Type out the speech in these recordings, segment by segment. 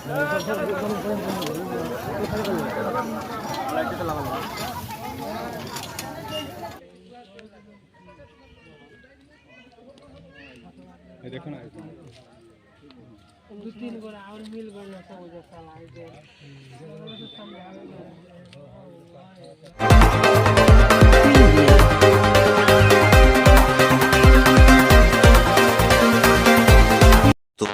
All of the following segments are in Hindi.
देखो ना दो तीन गो और मिल गए तो वजह से लाई दे तो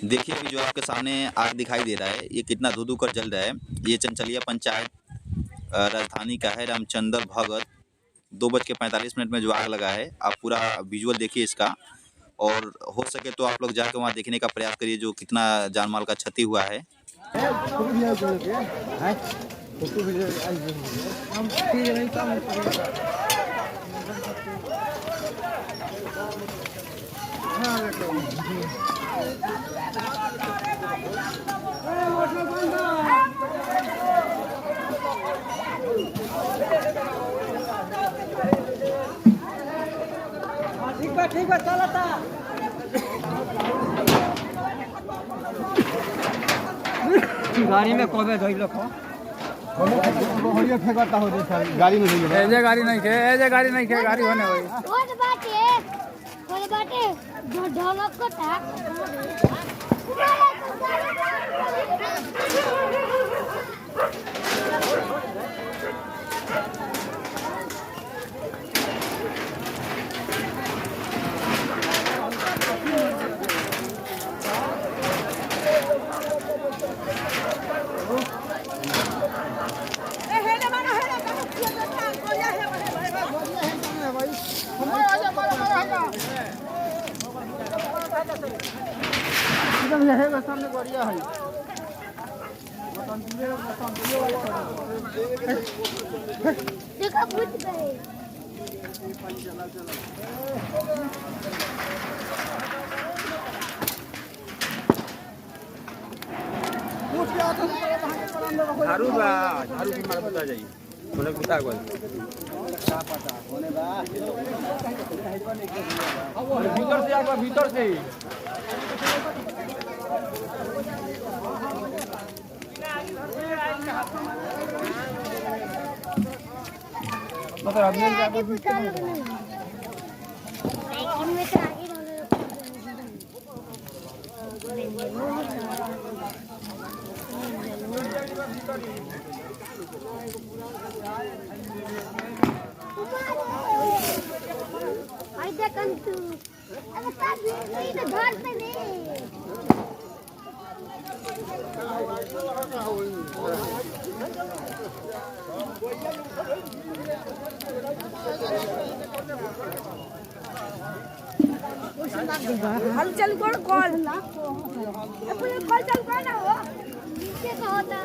देखिए अभी जो आपके सामने आग दिखाई दे रहा है ये कितना धू कर जल रहा है। ये चंचलिया पंचायत राजधानी का है, रामचंद्र भगत। 2:45 में जो आग लगा है, आप पूरा विजुअल देखिए इसका, और हो सके तो आप लोग जाके वहाँ देखने का प्रयास करिए जो कितना जान माल का क्षति हुआ है। ठीक है चलता गाड़ी में कोबे धोई लो बढ़िया फेंकता हो जैसा गाड़ी में नहीं है। गाड़ी नहीं के गाड़ी होने होई कोई बाटे जो ढोलक को था सामने बढ़िया है देखा बुझ गए झाड़ू की मार बता जाइए बोले बता गो क्या पता होने बा भीतर से आवा भीतर से मतलब आदमी का हलचल कौन कॉल अपने कॉल चल कौन ना हो नीचे का होता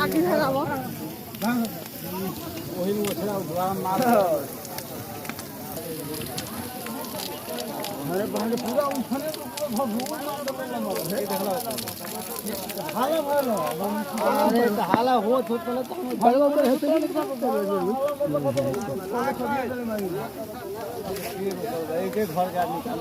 आगे लगाओ वही मछला उठवा मार अरे बहन पूरा उठने तो पूरा भगवान मार दे हाला भालो अरे हाला हो तो चलो तो हम भड़वा पर है तो एक एक घर का निकाल।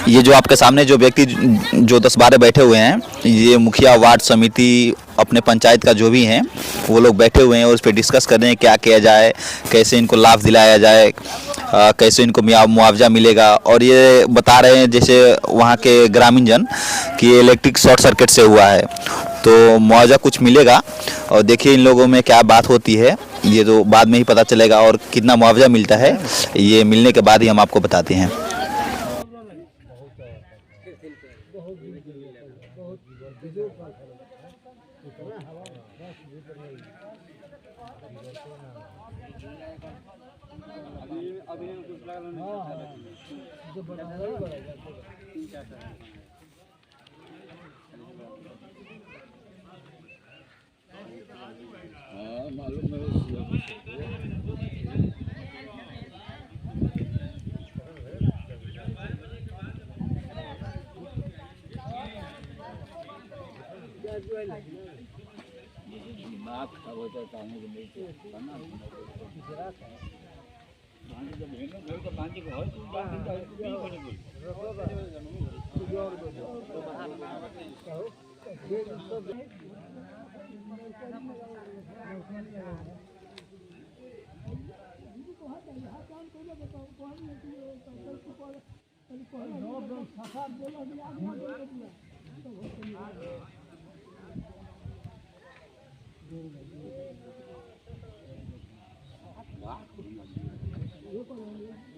ये जो आपके सामने जो व्यक्ति जो 10-12 बैठे हुए हैं, ये मुखिया वार्ड समिति अपने पंचायत का जो भी हैं वो लोग बैठे हुए हैं और उस पर डिस्कस कर रहे हैं क्या किया जाए, कैसे इनको लाभ दिलाया जाए, कैसे इनको मुआवजा मिलेगा। और ये बता रहे हैं जैसे वहाँ के ग्रामीण जन कि इलेक्ट्रिक शॉर्ट सर्किट से हुआ है तो मुआवजा कुछ मिलेगा। और देखिए इन लोगों में क्या बात होती है ये तो बाद में ही पता चलेगा, और कितना मुआवजा मिलता है ये मिलने के बाद ही हम आपको बताते हैं। ये